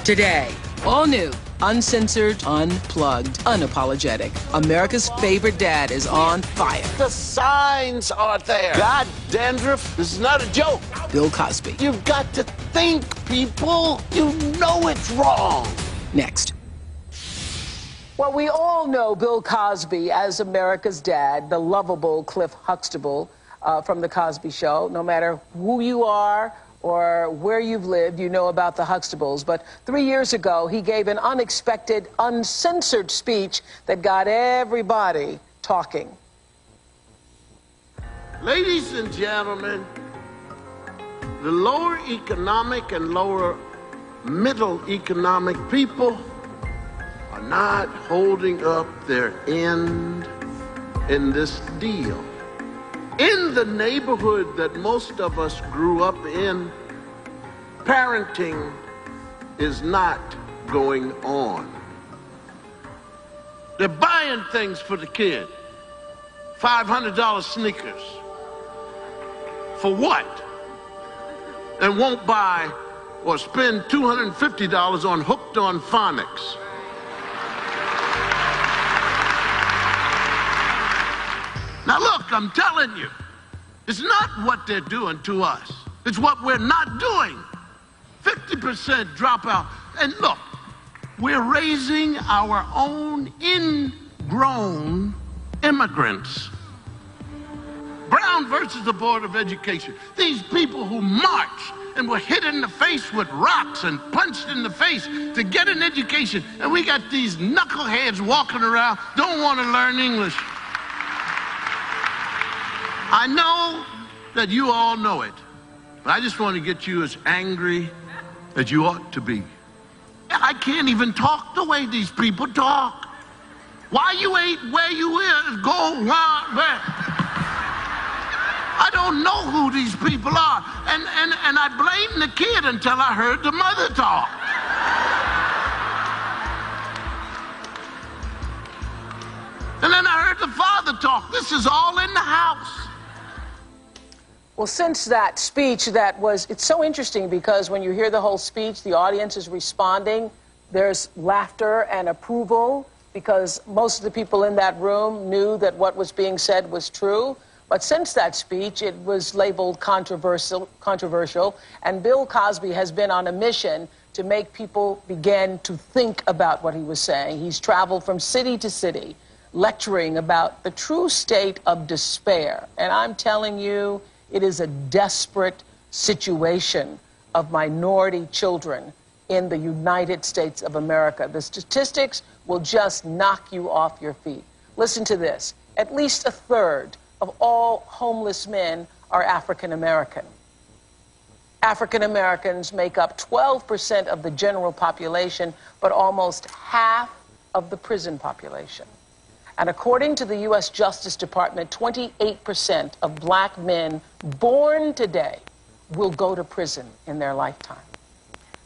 Today, all new, uncensored, unplugged, unapologetic. America's favorite dad is on fire. The signs are there. God, dandruff, this is not a joke. Bill Cosby. You've got to think, people. You know it's wrong. Next. Well, we all know Bill Cosby as America's dad, the lovable Cliff Huxtable from The Cosby Show. No matter who you are or where you've lived, you know about the Huxtables. But 3 years ago, he gave an unexpected, uncensored speech that got everybody talking. Ladies and gentlemen, the lower economic and lower middle economic people are not holding up their end in this deal. In the neighborhood that most of us grew up in, parenting is not going on. They're buying things for the kid. $500 sneakers. For what? And won't buy or spend $250 on Hooked on Phonics. Now look, I'm telling you, it's not what they're doing to us. It's what we're not doing. 50% dropout. And look, we're raising our own ingrown immigrants. Brown versus the Board of Education. These people who marched and were hit in the face with rocks and punched in the face to get an education. And we got these knuckleheads walking around, don't want to learn English. I know that you all know it, but I just want to get you as angry as you ought to be. I can't even talk the way these people talk. Why you ain't where you is, go where? I don't know who these people are. And I blamed the kid until I heard the mother talk. And then I heard the father talk. This is all in the house. Well, since that speech, it's so interesting because when you hear the whole speech, the audience is responding. There's laughter and approval because most of the people in that room knew that what was being said was true. But since that speech, it was labeled controversial, and Bill Cosby has been on a mission to make people begin to think about what he was saying. He's traveled from city to city, lecturing about the true state of despair. And I'm telling you, it is a desperate situation of minority children in the United States of America. The statistics will just knock you off your feet. Listen to this. At least a third of all homeless men are African American. African Americans make up 12% of the general population, but almost half of the prison population. And according to the U.S. Justice Department, 28% of black men born today will go to prison in their lifetime.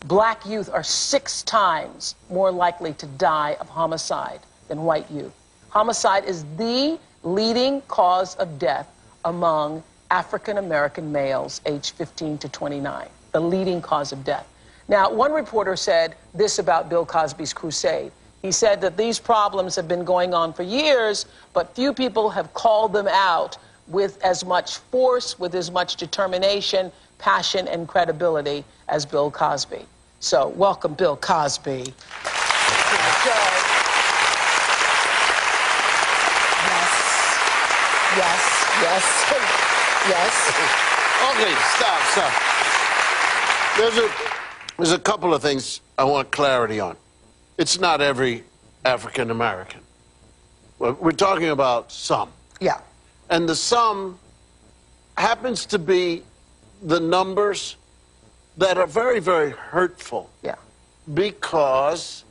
Black youth are 6 times more likely to die of homicide than white youth. Homicide is the leading cause of death among African American males aged 15 to 29, the leading cause of death. Now, one reporter said this about Bill Cosby's crusade. He said that these problems have been going on for years, but few people have called them out with as much force, with as much determination, passion, and credibility as Bill Cosby. So, welcome, Bill Cosby, to the show. Yes. Okay, stop. There's a couple of things I want clarity on. It's not every African American. We're talking about some. Yeah. And the sum happens to be the numbers that are very, very hurtful. Yeah. Because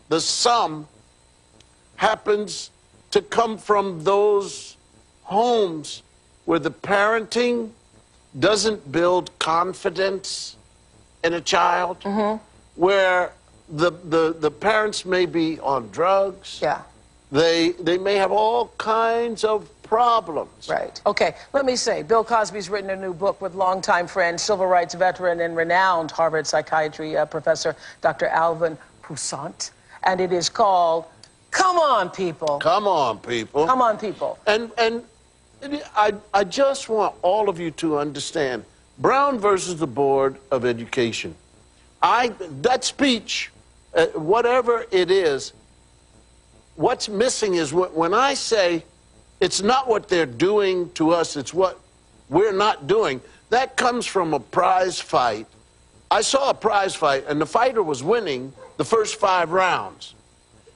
the sum happens to come from those homes where the parenting doesn't build confidence in a child, where the parents may be on drugs. Yeah. They may have all kinds of problems. Right. Okay, let me say, Bill Cosby's written a new book with longtime friend, civil rights veteran, and renowned Harvard psychiatry professor, Dr. Alvin Toussaint, and it is called Come On, People. Come on, people. Come on, people. And I just want all of you to understand, Brown versus the Board of Education. That speech, whatever it is, what's missing is when I say it's not what they're doing to us, it's what we're not doing. That comes from a prize fight. I saw a prize fight, and the fighter was winning the first 5 rounds.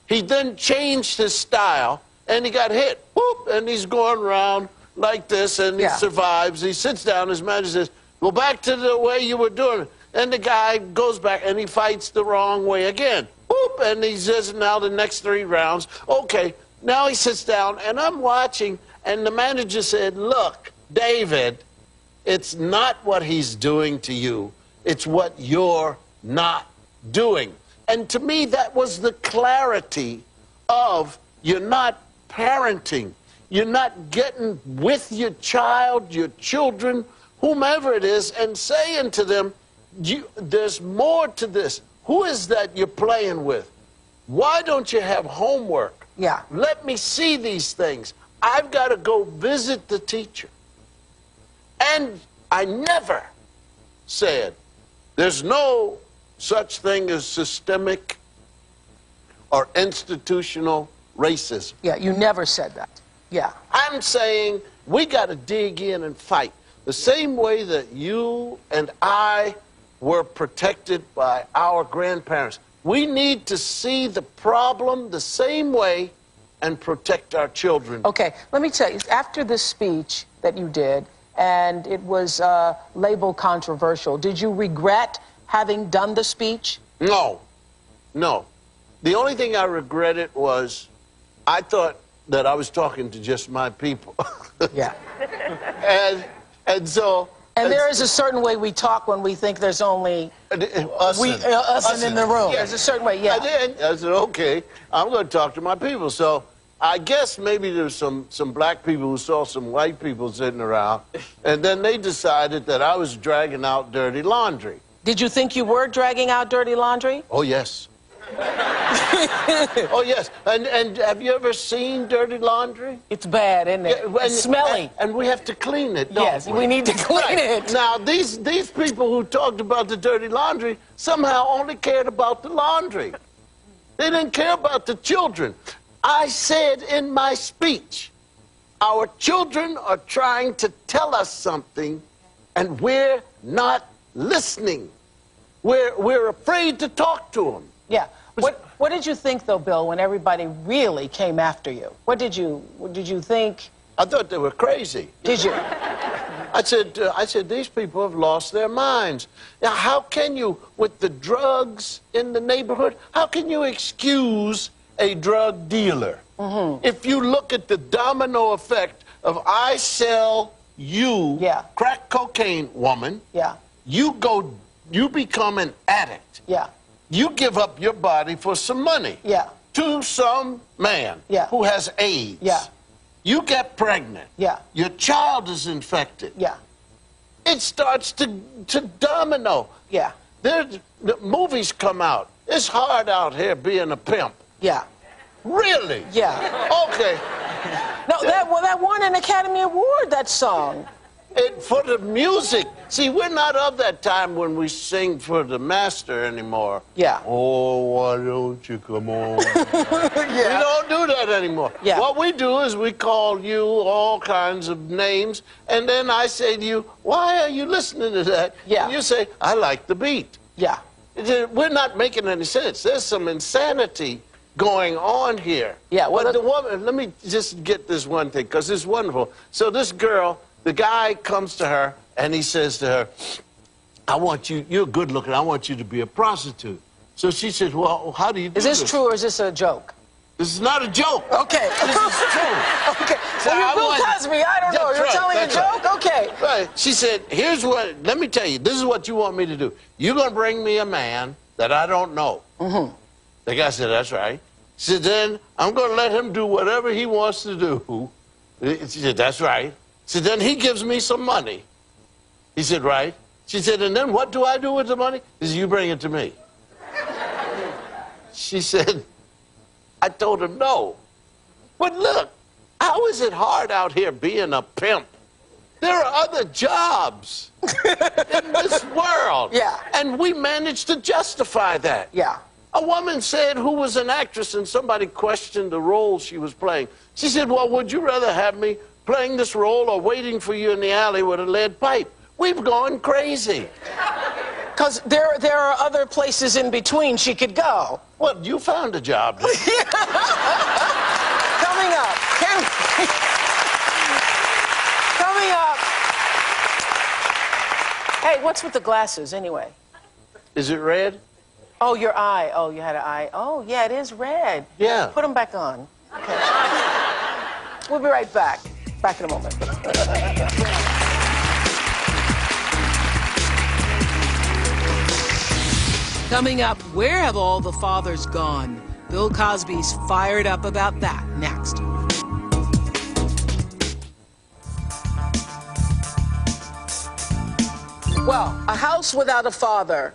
He then changed his style, and he got hit. Whoop, and he's going around like this, and he survives. He sits down, his manager says, go back to the way you were doing it. And the guy goes back, and he fights the wrong way again. Whoop, and he says, now the next 3 rounds. Okay, now he sits down, and I'm watching, and the manager said, look, David, it's not what he's doing to you. It's what you're not doing. And to me, that was the clarity of you're not parenting. You're not getting with your child, your children, whomever it is, and saying to them, there's more to this. Who is that you're playing with? Why don't you have homework? Yeah. Let me see these things. I've got to go visit the teacher. And I never said there's no such thing as systemic or institutional racism. Yeah, you never said that. Yeah. I'm saying we got to dig in and fight. The same way that you and I were protected by our grandparents. We need to see the problem the same way and protect our children. Okay, let me tell you, after this speech that you did, and it was labeled controversial, did you regret having done the speech? No, no. The only thing I regretted was I thought that I was talking to just my people. Yeah. and so... And there is a certain way we talk when we think there's only us in the room. Yeah. There's a certain way, yeah. I said, okay, I'm going to talk to my people. So I guess maybe there's some black people who saw some white people sitting around, and then they decided that I was dragging out dirty laundry. Did you think you were dragging out dirty laundry? Oh, yes. Oh, yes. And have you ever seen dirty laundry? It's bad, isn't it? Yeah, it's smelly. And we have to clean it, don't Yes, we? we need to clean Right. it. Now, these people who talked about the dirty laundry somehow only cared about the laundry. They didn't care about the children. I said in my speech, our children are trying to tell us something, and we're not listening. We're afraid to talk to them. Yeah. What did you think, though, Bill, when everybody really came after you? What did you think? I thought they were crazy. Did you? I said, these people have lost their minds. Now, how can you, with the drugs in the neighborhood, how can you excuse a drug dealer? Mm-hmm. If you look at the domino effect of I sell you crack cocaine, woman, you become an addict. Yeah. You give up your body for some money to some man who has AIDS. Yeah. You get pregnant. Yeah. Your child is infected. Yeah. It starts to domino. Yeah. The movies come out. It's hard out here being a pimp. Yeah. Really? Yeah. Okay. No, that won an Academy Award, that song. For the music. See, we're not of that time when we sing for the master anymore. Yeah. Oh, why don't you come on? We don't do that anymore. Yeah. What we do is we call you all kinds of names, and then I say to you, why are you listening to that? Yeah. And you say, I like the beat. Yeah. We're not making any sense. There's some insanity going on here. Yeah. But the woman, let me just get this one thing, because it's wonderful. So this girl, the guy comes to her, and he says to her, I want you, you're good looking, I want you to be a prostitute. So she says, well, how do you do this? Is this true or is this a joke? This is not a joke. Okay. This is true. Okay. So well, you're Bill Cosby, I don't know. That's You're right, telling a that's joke? right. Okay. Right. She said, here's what, let me tell you, this is what you want me to do. You're going to bring me a man that I don't know. Mm-hmm. The guy said, that's right. She said, then I'm going to let him do whatever he wants to do. She said, that's right. She said, then he gives me some money. He said, right. She said, and then what do I do with the money? He said, you bring it to me. She said, I told him no. But look, how is it hard out here being a pimp? There are other jobs in this world. Yeah. And we managed to justify that. Yeah. A woman said, who was an actress, and somebody questioned the role she was playing. She said, well, would you rather have me playing this role or waiting for you in the alley with a lead pipe? We've gone crazy. Because there are other places in between she could go. Well, you found a job. Coming up. Coming up. Hey, what's with the glasses, anyway? Is it red? Oh, your eye. Oh, you had an eye. Oh, yeah, it is red. Yeah. Put them back on. Okay. We'll be right back. Back in a moment. Coming up, where have all the fathers gone? Bill Cosby's fired up about that next. Well, a house without a father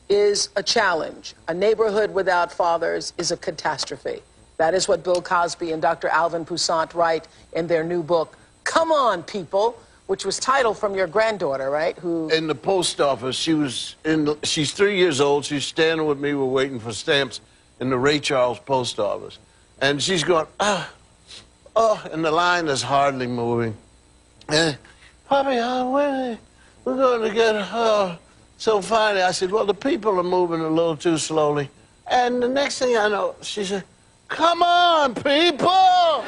is a challenge. A neighborhood without fathers is a catastrophe. That is what Bill Cosby and Dr. Alvin Poussant write in their new book, Come On, People, which was titled from your granddaughter, right? Who in the post office, she's 3 years old. She's standing with me. We're waiting for stamps in the Ray Charles post office. And she's going, and the line is hardly moving. And, Poppy, we're going to get, so finally I said, well, the people are moving a little too slowly. And the next thing I know, she said, come on, people!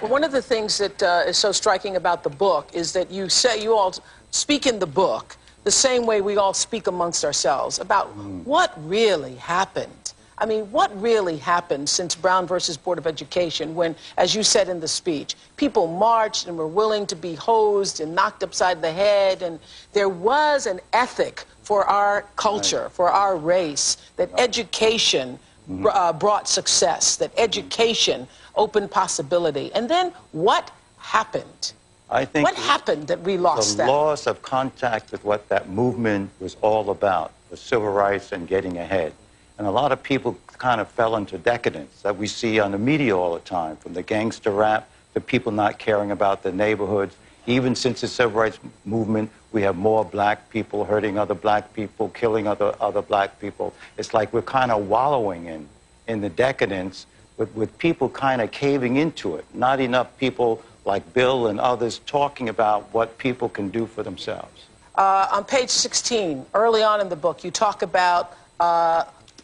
Well, one of the things that is so striking about the book is that you all speak in the book the same way we all speak amongst ourselves about what really happened. I mean, what really happened since Brown versus Board of Education when, as you said in the speech, people marched and were willing to be hosed and knocked upside the head, and there was an ethic for our culture, for our race, that education brought success, that education open possibility. And then what happened? I think what happened that we lost that? The loss of contact with what that movement was all about, the civil rights and getting ahead. And a lot of people kind of fell into decadence that we see on the media all the time, from the gangster rap to people not caring about the neighborhoods. Even since the civil rights movement, we have more black people hurting other black people, killing other black people. It's like we're kind of wallowing in the decadence, with people kind of caving into it. Not enough people like Bill and others talking about what people can do for themselves. On page 16, early on in the book, you talk about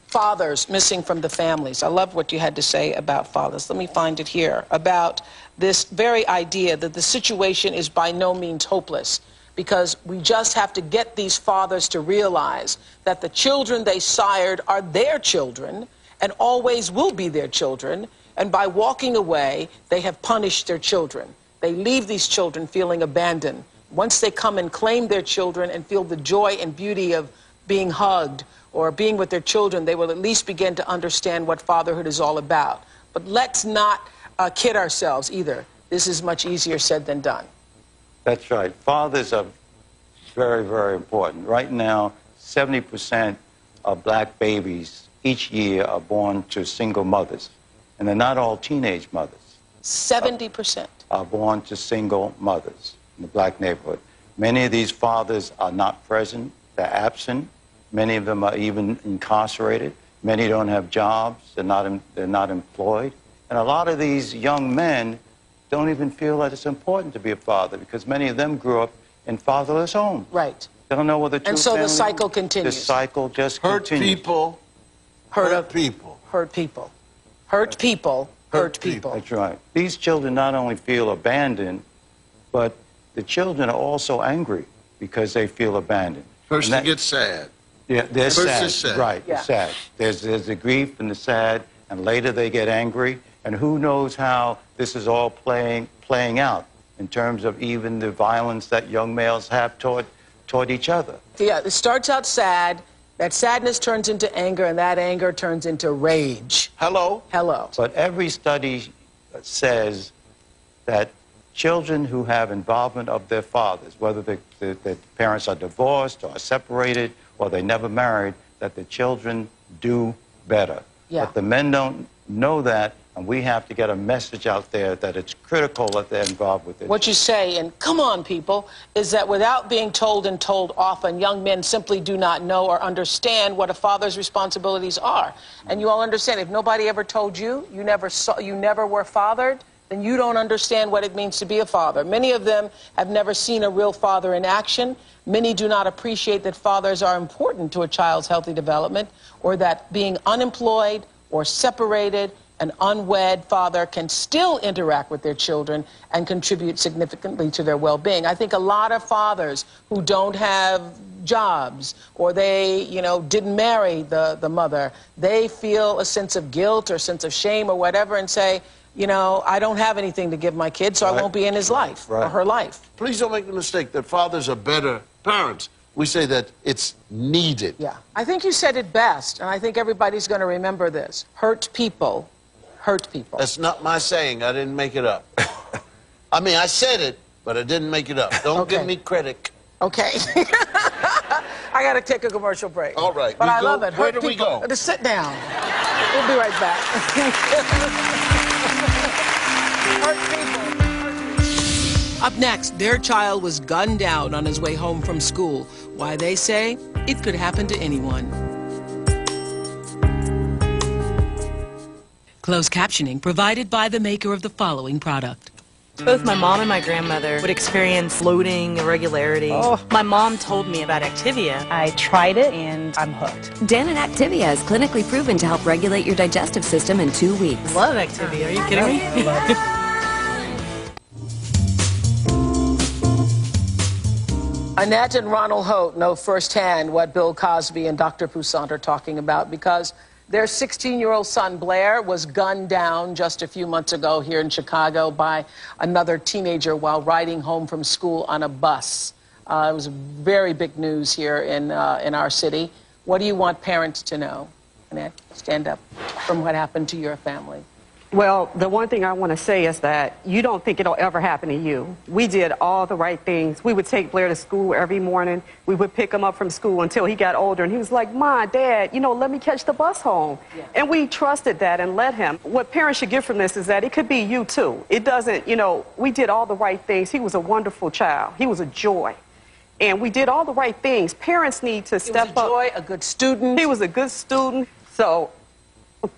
fathers missing from the families. I love what you had to say about fathers. Let me find it here. About this very idea that the situation is by no means hopeless, because we just have to get these fathers to realize that the children they sired are their children, and always will be their children, and by walking away, they have punished their children. They leave these children feeling abandoned. Once they come and claim their children and feel the joy and beauty of being hugged or being with their children, they will at least begin to understand what fatherhood is all about. But let's not kid ourselves either. This is much easier said than done. That's right. Fathers are very, very important. Right now, 70% of black babies each year are born to single mothers, and they're not all teenage mothers. 70% are born to single mothers in the black neighborhood. Many of these fathers are not present, they're absent. Many of them are even incarcerated. Many don't have jobs, they're not employed. And a lot of these young men don't even feel that it's important to be a father, because many of them grew up in fatherless homes. Right. They don't know whether and so the cycle continues. The cycle just hurt continues. People. Hurt people. Hurt people. Hurt people. Hurt people. That's right. These children not only feel abandoned, but the children are also angry because they feel abandoned. First they get sad. Yeah, they're First sad. they're sad. Right, yeah. They're sad. There's the grief and the sad, and later they get angry. And who knows how this is all playing out in terms of even the violence that young males have toward each other. Yeah, it starts out sad. That sadness turns into anger, and that anger turns into rage. Hello? Hello. But every study says that children who have involvement of their fathers, whether the parents are divorced or separated or they never married, that the children do better. Yeah. But the men don't know that, and we have to get a message out there that it's critical that they're involved with it. What you say, and come on, people, is that without being told and told often, young men simply do not know or understand what a father's responsibilities are. And you all understand, if nobody ever told you, you never were fathered, then you don't understand what it means to be a father. Many of them have never seen a real father in action. Many do not appreciate that fathers are important to a child's healthy development, or that being unemployed or separated, an unwed father can still interact with their children and contribute significantly to their well-being. I think a lot of fathers who don't have jobs, or they, didn't marry the mother, they feel a sense of guilt or sense of shame or whatever and say, I don't have anything to give my kid, so I won't be in his life or her life. Please don't make the mistake that fathers are better parents. We say that it's needed. Yeah. I think you said it best, and I think everybody's going to remember this. Hurt people hurt people. That's not my saying. I didn't make it up. I mean, I said it, but I didn't make it up. Don't give me credit. Okay. I got to take a commercial break. All right. But I love it. Where Hurt do we people. go? Just sit down. We'll be right back. Hurt people. Up next, their child was gunned down on his way home from school. Why they say it could happen to anyone. Closed captioning provided by the maker of the following product. Both my mom and my grandmother would experience bloating, irregularity. My mom told me about Activia. I tried it and I'm hooked. Dannon Activia is clinically proven to help regulate your digestive system in 2 weeks. Love Activia. Are you kidding me? Annette and Ronald Holt know firsthand what Bill Cosby and Dr. Poussant are talking about, because their 16-year-old son, Blair, was gunned down just a few months ago here in Chicago by another teenager while riding home from school on a bus. It was very big news here in our city. What do you want parents to know? Annette, stand up, from what happened to your family. Well, the one thing I want to say is that you don't think it'll ever happen to you. We did all the right things. We would take Blair to school every morning. We would pick him up from school until he got older. And he was like, Mom, Dad, let me catch the bus home. Yeah. And we trusted that and let him. What parents should get from this is that it could be you, too. It doesn't, we did all the right things. He was a wonderful child. He was a joy. And we did all the right things. Parents need to step up. He was a joy, a good student. He was a good student. So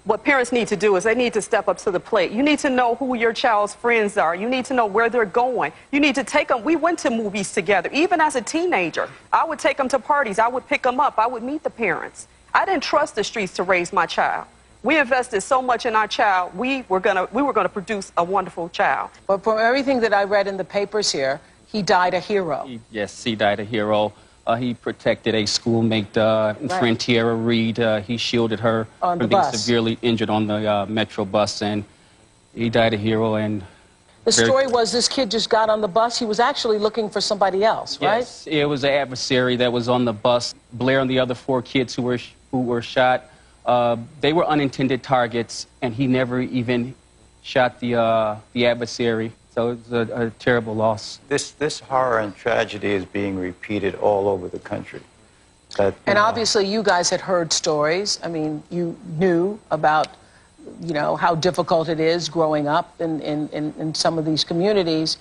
what parents need to do is they need to step up to the plate. You need to know who your child's friends are. You need to know where they're going. You need to take them. We went to movies together. Even as a teenager, I would take them to parties. I would pick them up. I would meet the parents. I didn't trust the streets to raise my child. We invested so much in our child. We were gonna produce a wonderful child. But from everything that I read in the papers here, he died a hero. Yes, he died a hero. He protected a schoolmate, friend Tierra Reed. He shielded her from being severely injured on the Metro bus, and he died a hero. And the story was this kid just got on the bus. He was actually looking for somebody else, right? Yes, it was an adversary that was on the bus. Blair and the other 4 kids who were shot, they were unintended targets, and he never even shot the adversary. So it's a terrible loss. This horror and tragedy is being repeated all over the country. And obviously you guys had heard stories. I mean, you knew about, how difficult it is growing up in some of these communities.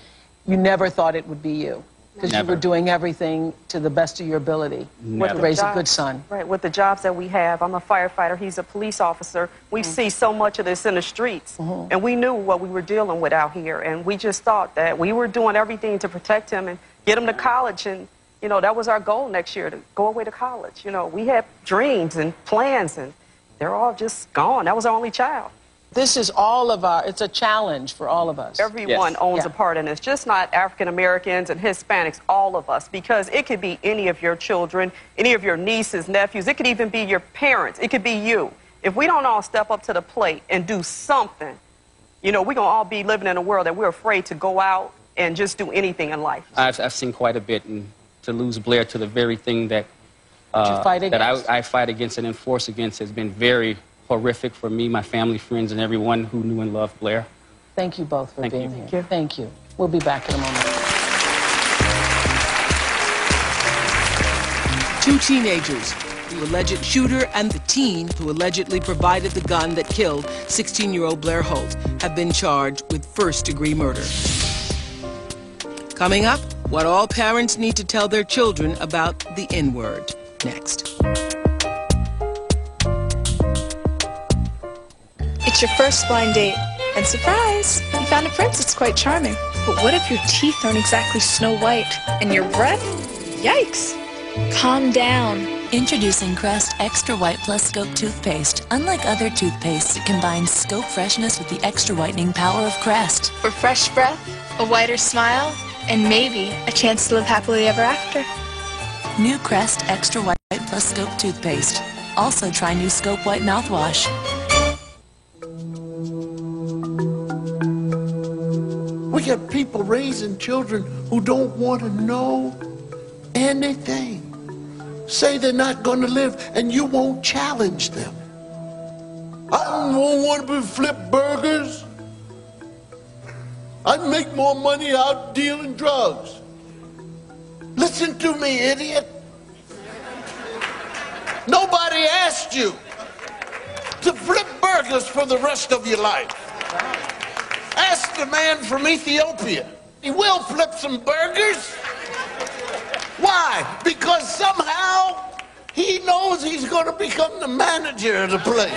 You never thought it would be you, because you were doing everything to the best of your ability to raise a good son. Right, with the jobs that we have. I'm a firefighter, he's a police officer. We see so much of this in the streets, and we knew what we were dealing with out here, and we just thought that we were doing everything to protect him and get him to college, and that was our goal next year, to go away to college. We had dreams and plans, and they're all just gone. That was our only child. This is it's a challenge for all of us. Everyone owns a part in this, just not African Americans and Hispanics, all of us, because it could be any of your children, any of your nieces, nephews. It could even be your parents. It could be you. If we don't all step up to the plate and do something, we're going to all be living in a world that we're afraid to go out and just do anything in life. I've seen quite a bit, and to lose Blair to the very thing that, I fight against and enforce against has been very horrific for me, my family, friends, and everyone who knew and loved Blair. Thank you both for being here. Thank you. Thank you. We'll be back in a moment. Two teenagers, the alleged shooter and the teen who allegedly provided the gun that killed 16-year-old Blair Holt, have been charged with first-degree murder. Coming up, what all parents need to tell their children about the N-word. Next. It's your first blind date, and surprise, you found a prince that's quite charming. But what if your teeth aren't exactly Snow White, and your breath? Yikes! Calm down. Introducing Crest Extra White Plus Scope Toothpaste. Unlike other toothpastes, it combines scope freshness with the extra whitening power of Crest. For fresh breath, a whiter smile, and maybe a chance to live happily ever after. New Crest Extra White Plus Scope Toothpaste. Also try new Scope White Mouthwash. We got people raising children who don't want to know anything. Say they're not going to live, and you won't challenge them. I don't want to flip burgers. I'd make more money out dealing drugs. Listen to me, idiot. Nobody asked you to flip burgers for the rest of your life. Ask the man from Ethiopia. He will flip some burgers. Why? Because somehow he knows he's going to become the manager of the place.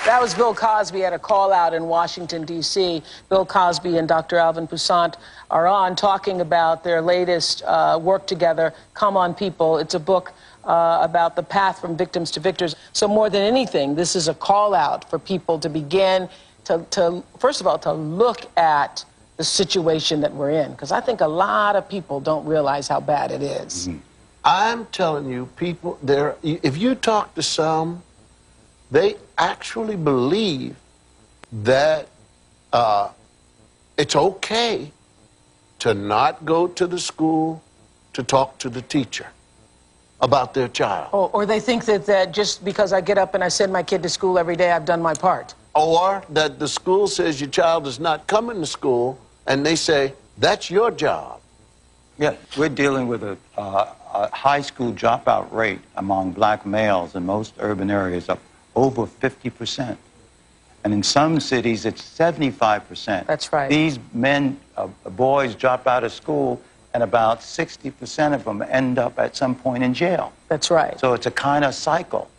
That was Bill Cosby at a call out in Washington, D.C. Bill Cosby and Dr. Alvin Poussant are on talking about their latest work together, Come On People. It's a book about the path from victims to victors. So more than anything, this is a call out for people to begin to first of all, to look at the situation that we're in. Because I think a lot of people don't realize how bad it is. Mm-hmm. I'm telling you, people, if you talk to some, they actually believe that it's okay to not go to the school to talk to the teacher about their child. Or they think that just because I get up and I send my kid to school every day, I've done my part. Or that the school says your child is not coming to school, and they say, that's your job. Yeah, we're dealing with a high school dropout rate among black males in most urban areas of over 50%. And in some cities, it's 75%. That's right. These men, boys drop out of school, and about 60% of them end up at some point in jail. That's right. So it's a kind of cycle.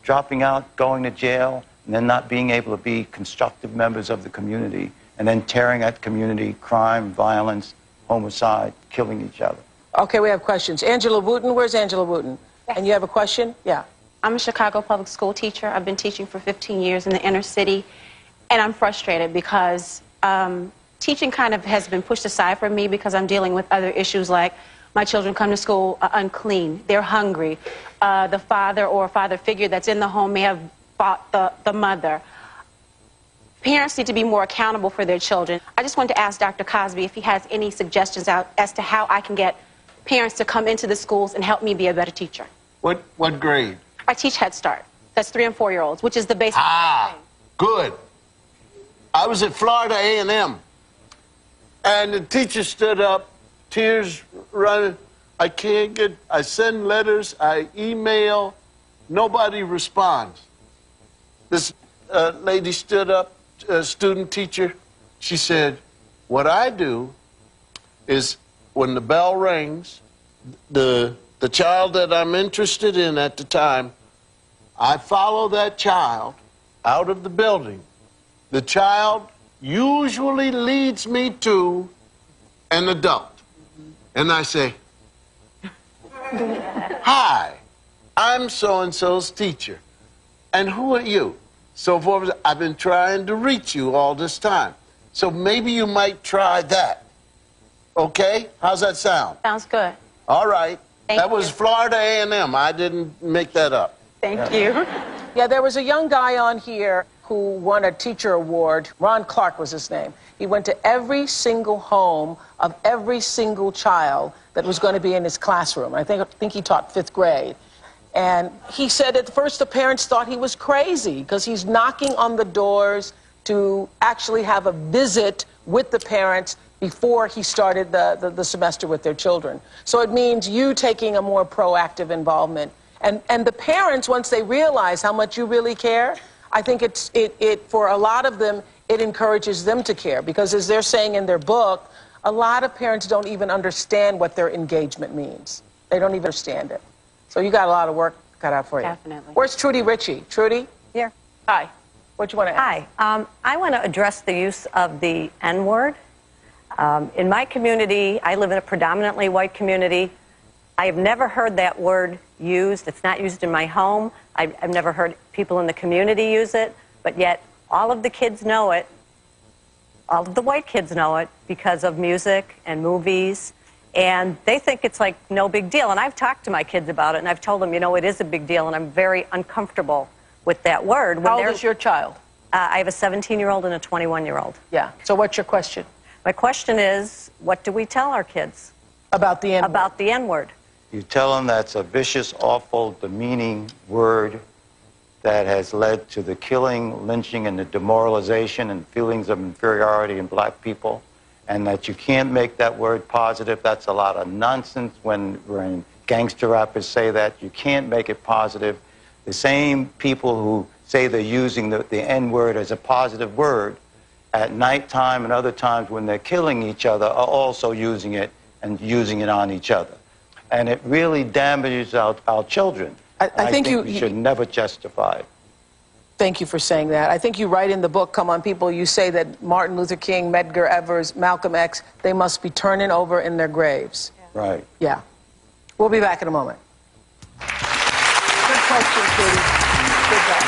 Dropping out, going to jail, and then not being able to be constructive members of the community, and then tearing at community, crime, violence, homicide, killing each other. Okay, we have questions. Angela Wooten, where's Angela Wooten? Yes. And you have a question? Yeah. I'm a Chicago public school teacher. I've been teaching for 15 years in the inner city, and I'm frustrated because teaching kind of has been pushed aside for me because I'm dealing with other issues like my children come to school unclean, they're hungry, the father or father figure that's in the home may have fought the mother. Parents need to be more accountable for their children. I just wanted to ask Dr. Cosby if he has any suggestions out as to how I can get parents to come into the schools and help me be a better teacher. What grade? I teach Head Start. That's 3- and 4-year-olds, which is the basic thing. Good. I was at Florida A&M, and the teacher stood up, tears running. I send letters, I email, nobody responds. This lady stood up, student teacher. She said, what I do is when the bell rings, the child that I'm interested in at the time, I follow that child out of the building. The child usually leads me to an adult. And I say, hi, I'm so-and-so's teacher. And who are you? So forth. I've been trying to reach you all this time. So maybe you might try that. Okay? How's that sound? Sounds good. All right. Thank That was you. Florida A&M. I didn't make that up. Thank you. Yeah, there was a young guy on here who won a teacher award. Ron Clark was his name. He went to every single home of every single child that was going to be in his classroom. I think he taught 5th grade. And he said at first the parents thought he was crazy because he's knocking on the doors to actually have a visit with the parents before he started the semester with their children. So it means you taking a more proactive involvement. And the parents, once they realize how much you really care, I think for a lot of them, it encourages them to care. Because as they're saying in their book, a lot of parents don't even understand what their engagement means. They don't even understand it. So you got a lot of work cut out for you. Definitely. Where's Trudy Ritchie? Trudy? Here. Hi. What do you want to ask? Hi. I want to address the use of the N-word. In my community, I live in a predominantly white community. I have never heard that word used. It's not used in my home. I've never heard people in the community use it, but yet all of the kids know it. All of the white kids know it because of music and movies, and they think it's like no big deal. And I've talked to my kids about it, and I've told them, you know, it is a big deal, and I'm very uncomfortable with that word. How old is your child? I have a 17-year-old and a 21-year-old. Yeah. So what's your question? My question is, what do we tell our kids? About the N-word. About the N-word. You tell them that's a vicious, awful, demeaning word that has led to the killing, lynching, and the demoralization and feelings of inferiority in black people, and that you can't make that word positive. That's a lot of nonsense when gangster rappers say that. You can't make it positive. The same people who say they're using the N-word as a positive word at nighttime and other times when they're killing each other are also using it and using it on each other. And it really damages our children. I think we should never justify it. Thank you for saying that. I think you write in the book, Come On People, you say that Martin Luther King, Medgar Evers, Malcolm X, they must be turning over in their graves. Yeah. Right. Yeah. We'll be back in a moment. Good question, Katie. Good job.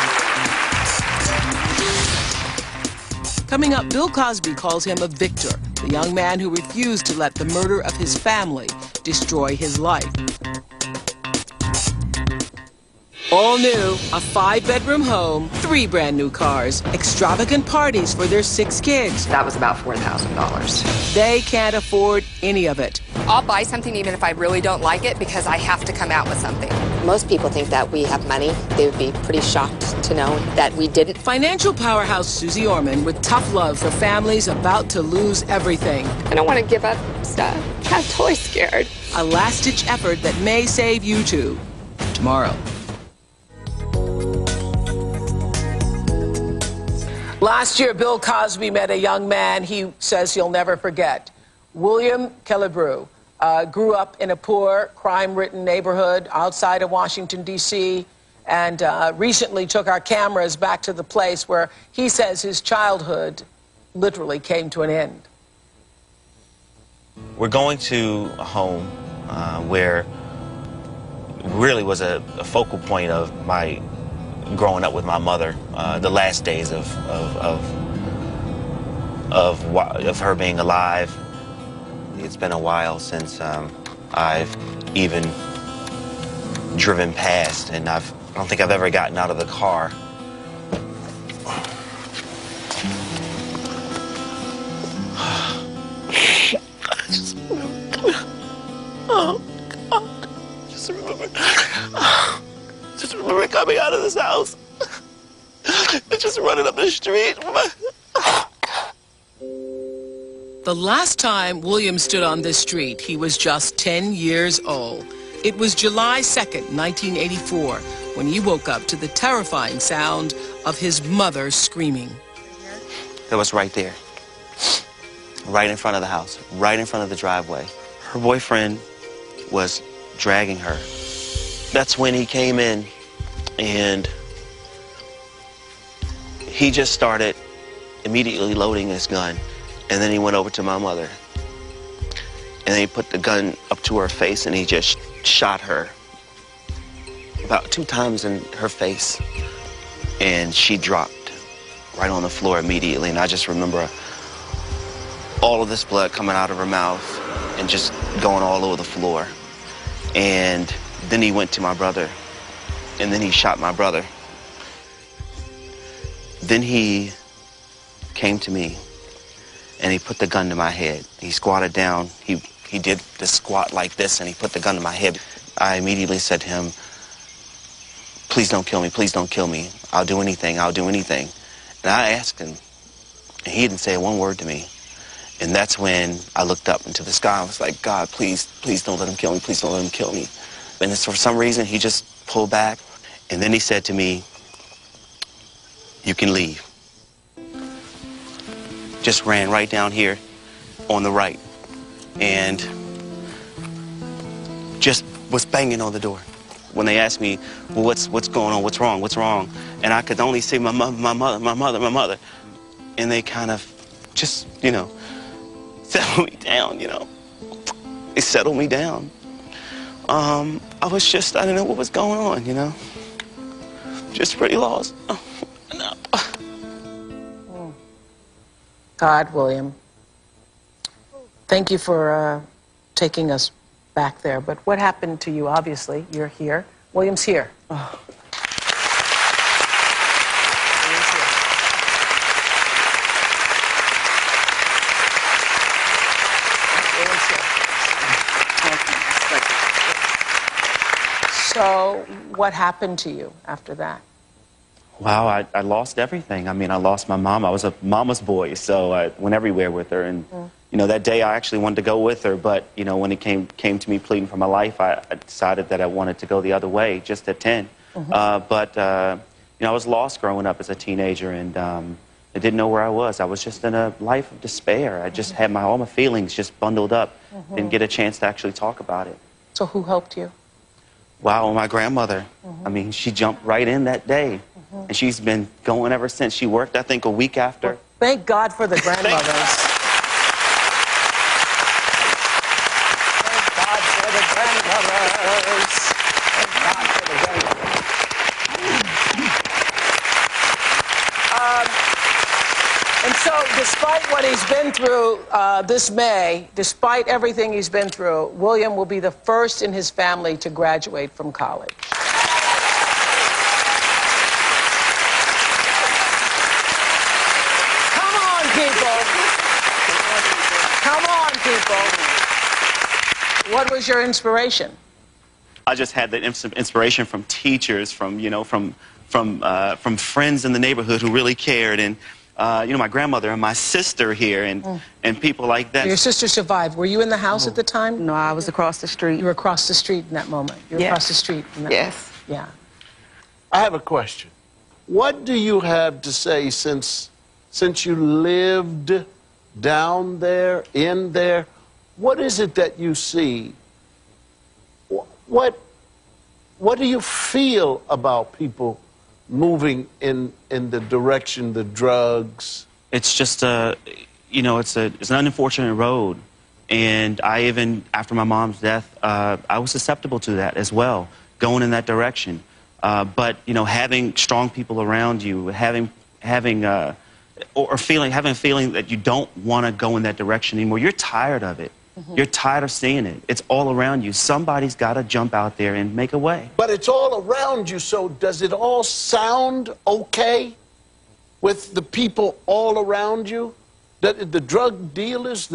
Coming up, Bill Cosby calls him a victor, the young man who refused to let the murder of his family destroy his life. All new, a 5-bedroom home, 3 brand new cars, extravagant parties for their 6 kids. That was about $4,000. They can't afford any of it. I'll buy something even if I really don't like it because I have to come out with something. Most people think that we have money. They would be pretty shocked to know that we didn't. Financial powerhouse Susie Orman with tough love for families about to lose everything. I don't want to give up stuff. I'm totally scared. A last-ditch effort that may save you too. Tomorrow. Last year, Bill Cosby met a young man he says he'll never forget. William Killebrew grew up in a poor, crime-ridden neighborhood outside of Washington, D.C., and recently took our cameras back to the place where he says his childhood literally came to an end. We're going to a home where really was a focal point of my growing up with my mother, the last days of her being alive. It's been a while since I've even driven past, and I don't think I've ever gotten out of the car. Oh, God. Just remember coming out of this house and just running up the street. The last time William stood on this street, he was just 10 years old. It was July 2nd, 1984, when he woke up to the terrifying sound of his mother screaming. It was right there, right in front of the house, right in front of the driveway. Her boyfriend was dragging her. That's when he came in, and he just started immediately loading his gun, and then he went over to my mother, and then he put the gun up to her face, and he just shot her about 2 times in her face, and she dropped right on the floor immediately. And I just remember all of this blood coming out of her mouth and just going all over the floor. And then he went to my brother, and then he shot my brother. Then he came to me, and he put the gun to my head. He squatted down. He did the squat like this, and he put the gun to my head. I immediately said to him, "Please don't kill me. Please don't kill me. I'll do anything. I'll do anything." And I asked him, And he didn't say one word to me. And that's when I looked up into the sky. I was like, God, please, please don't let him kill me. Please don't let him kill me. And for some reason, he just pulled back. And then he said to me, you can leave. Just ran right down here on the right. And just was banging on the door. When they asked me, well, what's going on? What's wrong? And I could only say, my mother. And they kind of just, you know, settled me down, you know. They settled me down. I didn't know what was going on, you know. Just pretty lost. No. God, William, thank you for taking us back there. But what happened to you? Obviously, you're here. William's here. Oh. So, what happened to you after that? Wow, I lost everything. I mean, I lost my mom. I was a mama's boy, so I went everywhere with her. And, you know, that day I actually wanted to go with her, but, you know, when it came to me pleading for my life, I decided that I wanted to go the other way, just at 10. You know, I was lost growing up as a teenager, and I didn't know where I was. I was just in a life of despair. I just had all my feelings just bundled up, didn't get a chance to actually talk about it. So who helped you? Wow, my grandmother. I mean, she jumped right in that day. And she's been going ever since. She worked, I think, a week after. Well, thank God for the grandmothers. Thank God for the grandmothers. Thank God for the grandmothers. And so, despite what he's been through this May, despite everything he's been through, William will be the first in his family to graduate from college. What was your inspiration? I just had the inspiration from teachers, from friends in the neighborhood who really cared, and you know, my grandmother and my sister here, and people like that. Your sister survived. Were you in the house at the time? No, I was across the street. You were across the street in that moment. You were across the street in that moment. Yeah. I have a question. What do you have to say since you lived down there, in there? What is it that you see? What do you feel about people moving in the direction, the drugs? It's just you know, it's an unfortunate road, and I even, after my mom's death, I was susceptible to that as well, going in that direction. But you know, having strong people around you, having a feeling that you don't want to go in that direction anymore. You're tired of it. You're tired of seeing it. It's all around you. Somebody's got to jump out there and make a way. But it's all around you, so does it all sound okay with the people all around you? The drug dealers,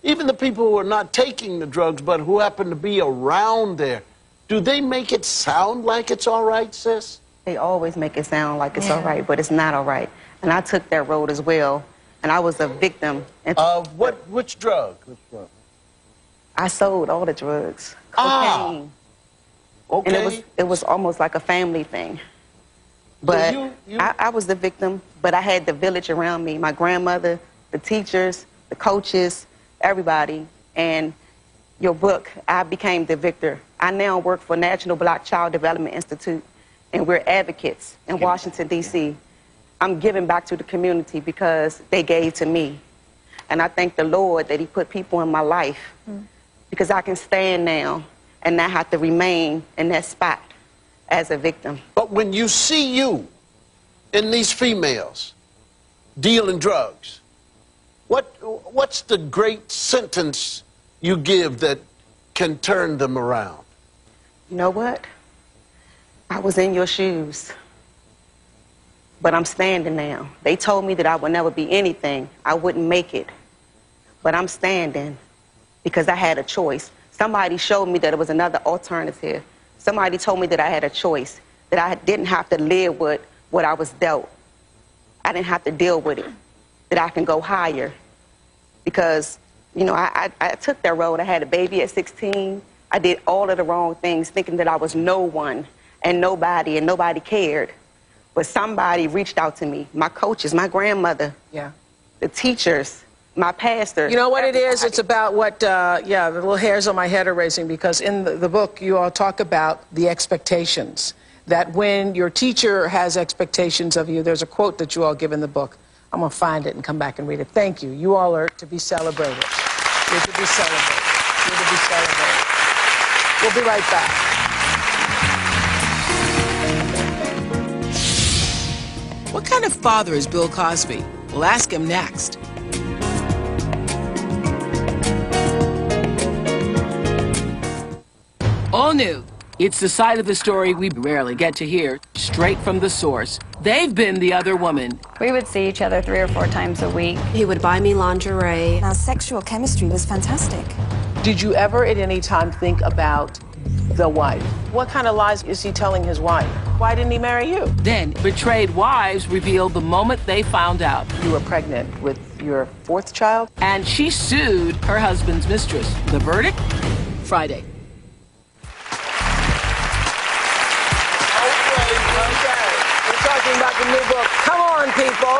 even the people who are not taking the drugs, but who happen to be around there, do they make it sound like it's all right, sis? They always make it sound like it's all right, but it's not all right. And I took that road as well, and I was a victim. Of which drug? I sold all the drugs. Cocaine. Okay. And it was almost like a family thing. But I was the victim, but I had the village around me. My grandmother, the teachers, the coaches, everybody. And your book, I became the victor. I now work for National Black Child Development Institute, and we're advocates in Washington, D.C. I'm giving back to the community because they gave to me. And I thank the Lord that he put people in my life because I can stand now and not have to remain in that spot as a victim. But when you see you in these females dealing drugs, what's the great sentence you give that can turn them around? You know what? I was in your shoes, but I'm standing now. They told me that I would never be anything. I wouldn't make it. But I'm standing because I had a choice. Somebody showed me that it was another alternative. Somebody told me that I had a choice, that I didn't have to live with what I was dealt. I didn't have to deal with it. that I can go higher. Because, you know, I took that road. I had a baby at 16. I did all of the wrong things, thinking that I was no one and nobody cared. But somebody reached out to me, my coaches, my grandmother, the teachers, my pastor. You know what it is? It's about what, the little hairs on my head are raising, because in the book you all talk about the expectations. That when your teacher has expectations of you, there's a quote that you all give in the book. I'm going to find it and come back and read it. Thank you. You all are to be celebrated. You're to be celebrated. You're to be celebrated. We'll be right back. What kind of father is Bill Cosby? We'll ask him next. All new. It's the side of the story we rarely get to hear, straight from the source. They've been the other woman. We would see each other 3 or 4 times a week. He would buy me lingerie. Our sexual chemistry was fantastic. Did you ever at any time think about the wife? What kind of lies is he telling his wife? Why didn't he marry you? Then, betrayed wives revealed the moment they found out you were pregnant with your 4th child, and she sued her husband's mistress. The verdict? Friday. About the new book. Come on, people.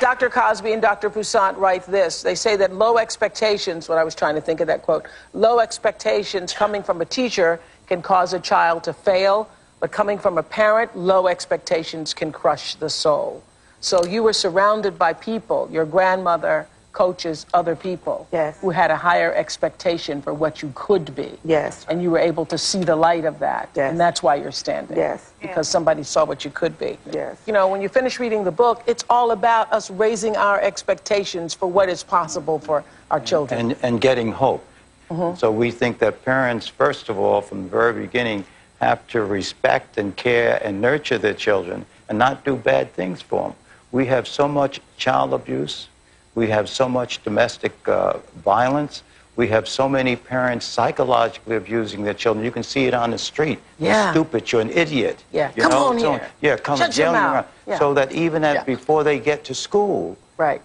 Dr. Cosby and Dr. Poussaint write this. They say that low expectations, what I was trying to think of that quote, low expectations coming from a teacher can cause a child to fail, but coming from a parent, low expectations can crush the soul. So you were surrounded by people, your grandmother, coaches, other people, who had a higher expectation for what you could be. Yes. And you were able to see the light of that. Yes. And that's why you're standing. Yes. Because somebody saw what you could be. Yes. You know, when you finish reading the book, it's all about us raising our expectations for what is possible for our children. And getting hope. Mm-hmm. So we think that parents, first of all, from the very beginning, have to respect and care and nurture their children and not do bad things for them. We have so much child abuse. We have so much domestic violence. We have so many parents psychologically abusing their children. You can see it on the street. Yeah. You're stupid. You're an idiot. Yeah. You Come know? on So, here. yeah, come Shut your yelling mouth. around. Yeah. So that even before they get to school,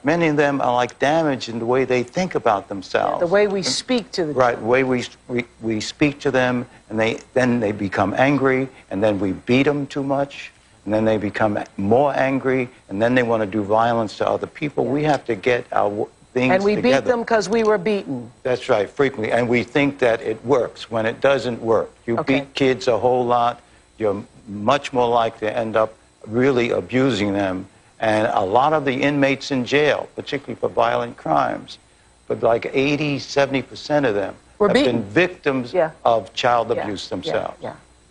many of them are like damaged in the way they think about themselves. The way we speak to the Right, the way we speak to them, and then they become angry, and then we beat them too much. And then they become more angry, and then they want to do violence to other people. We have to get our things And we together. beat them because we were beaten. That's right, frequently. And we think that it works when it doesn't work. You beat kids a whole lot, you're much more likely to end up really abusing them. And a lot of the inmates in jail, particularly for violent crimes, but like 80, 70% of them have been victims of child abuse themselves.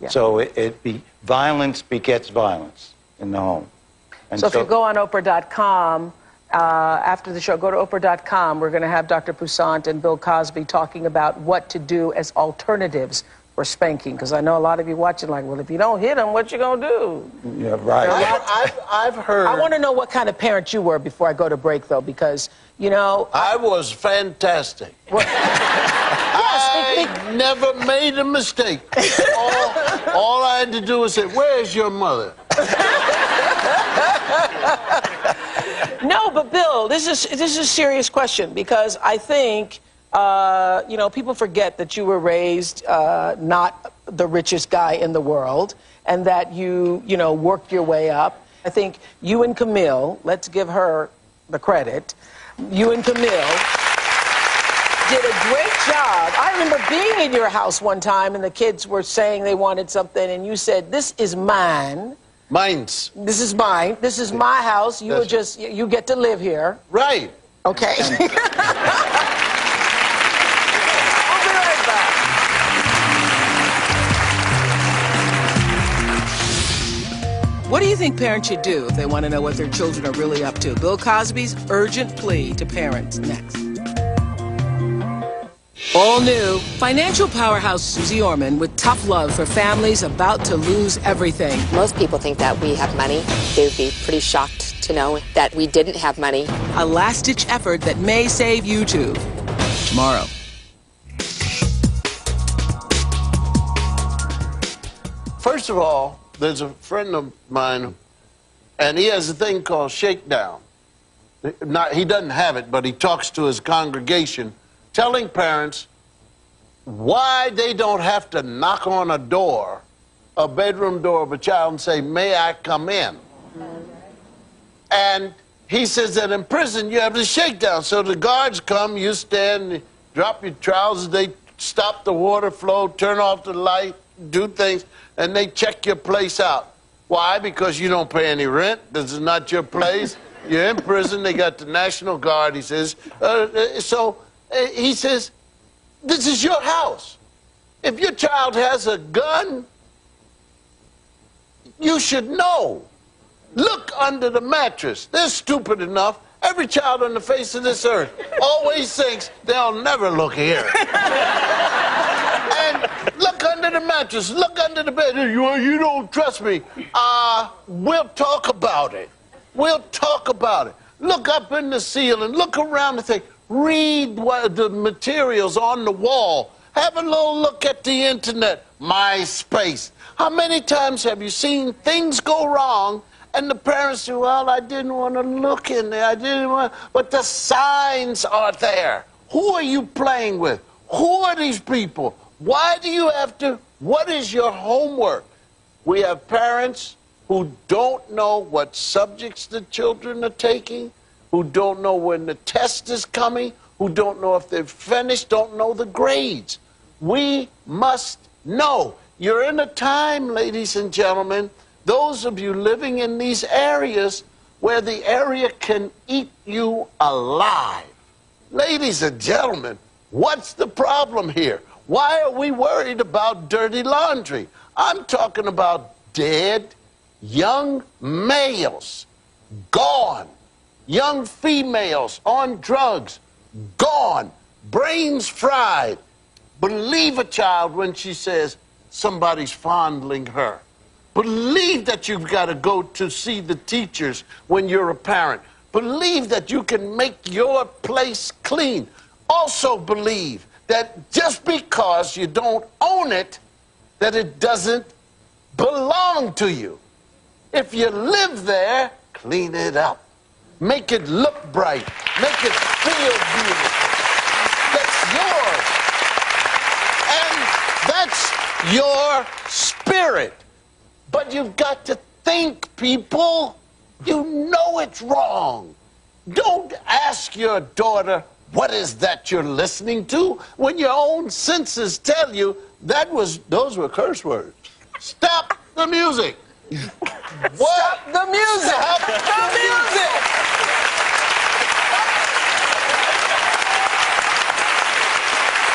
So violence begets violence in the home. And so if you go on Oprah.com, after the show, go to Oprah.com. We're going to have Dr. Poussaint and Bill Cosby talking about what to do as alternatives for spanking. Because I know a lot of you watching like, well, if you don't hit them, what you going to do? Yeah, right. I've heard... I want to know what kind of parent you were before I go to break, though, because, you know... I was fantastic. I never made a mistake. All I had to do was say, where's your mother? No, but Bill, this is a serious question, because I think, you know, people forget that you were raised not the richest guy in the world, and that you know, worked your way up. I think you and Camille, let's give her the credit, you and Camille did a great job. I remember being in your house one time and the kids were saying they wanted something and you said, this is mine. Mine's. This is mine. This is my house. You were just, you get to live here. Right. Okay. We'll be right back. What do you think parents should do if they want to know what their children are really up to? Bill Cosby's urgent plea to parents next. All new, financial powerhouse Susie Orman with tough love for families about to lose everything. Most people think that we have money. They would be pretty shocked to know that we didn't have money. A last-ditch effort that may save you too. Tomorrow. First of all, there's a friend of mine, and he has a thing called Shakedown. he doesn't have it, but he talks to his congregation, telling parents why they don't have to knock on a door, a bedroom door of a child, and say, "May I come in?" And he says that in prison you have the shakedown. So the guards come, you stand, drop your trousers, they stop the water flow, turn off the light, do things, and they check your place out. Why? Because you don't pay any rent. This is not your place. You're in prison. They got the National Guard, he says. He says, this is your house. If your child has a gun, you should know. Look under the mattress. They're stupid enough. Every child on the face of this earth always thinks they'll never look here. And look under the mattress. Look under the bed. You don't trust me. We'll talk about it. We'll talk about it. Look up in the ceiling. Look around the thing. Read the materials on the wall. Have a little look at the internet. MySpace. How many times have you seen things go wrong and the parents say, well, I didn't want to look in there. I didn't want, but the signs are there. Who are you playing with? Who are these people? Why do you have to? What is your homework? We have parents who don't know what subjects the children are taking, who don't know when the test is coming, who don't know if they've finished, don't know the grades. We must know. You're in a time, ladies and gentlemen, those of you living in these areas where the area can eat you alive. Ladies and gentlemen, what's the problem here? Why are we worried about dirty laundry? I'm talking about dead young males, gone. Young females on drugs, gone. Brains fried. Believe a child when she says somebody's fondling her. Believe that you've got to go to see the teachers when you're a parent. Believe that you can make your place clean. Also believe that just because you don't own it, that it doesn't belong to you. If you live there, clean it up. Make it look bright. Make it feel beautiful. That's yours. And that's your spirit. But you've got to think, people. You know it's wrong. Don't ask your daughter, what is that you're listening to? When your own senses tell you those were curse words. Stop the music. What? Stop the music. Stop the music.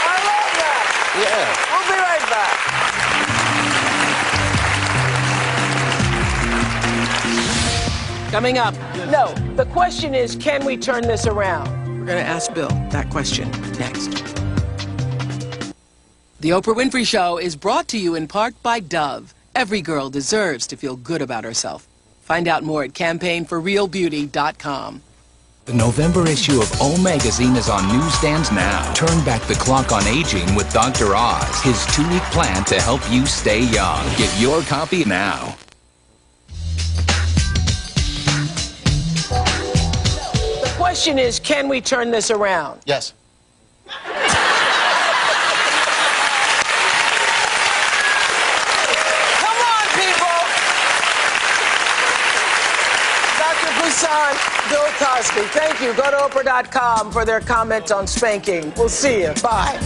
I love that. Yeah. We'll be right back. Coming up, no, the question is, can we turn this around? We're going to ask Bill that question next. The Oprah Winfrey Show is brought to you in part by Dove. Every girl deserves to feel good about herself. Find out more at campaignforrealbeauty.com. The November issue of O Magazine is on newsstands now. Turn back the clock on aging with Dr. Oz, his 2-week plan to help you stay young. Get your copy now. The question is, can we turn this around? Yes. Bill Cosby. Thank you. Go to Oprah.com for their comment on spanking. We'll see you. Bye.